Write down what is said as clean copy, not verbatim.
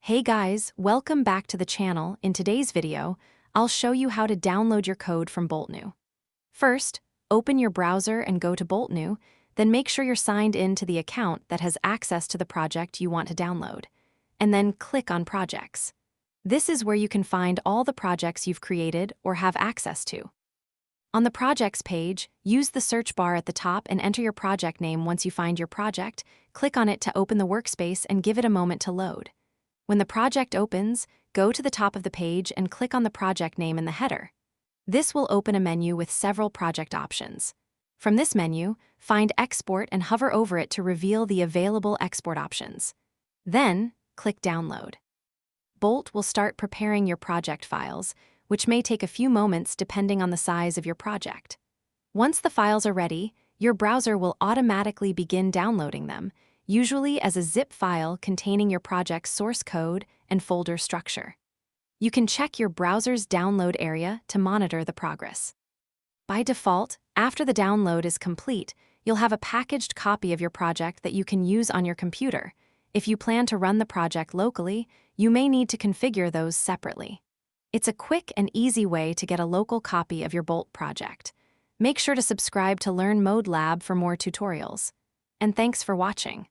Hey guys, welcome back to the channel. In today's video, I'll show you how to download your code from Bolt.new. First, open your browser and go to Bolt.new, then make sure you're signed in to the account that has access to the project you want to download, and then click on Projects. This is where you can find all the projects you've created or have access to. On the Projects page, use the search bar at the top and enter your project name. Once you find your project, click on it to open the workspace and give it a moment to load. When the project opens, go to the top of the page and click on the project name in the header. This will open a menu with several project options. From this menu, find Export and hover over it to reveal the available export options. Then, click Download. Bolt will start preparing your project files, which may take a few moments depending on the size of your project. Once the files are ready, your browser will automatically begin downloading them, usually as a zip file containing your project's source code and folder structure. You can check your browser's download area to monitor the progress. By default, after the download is complete, you'll have a packaged copy of your project that you can use on your computer. If you plan to run the project locally, you may need to configure those separately. It's a quick and easy way to get a local copy of your Bolt project. Make sure to subscribe to Learn Mode Lab for more tutorials. And thanks for watching.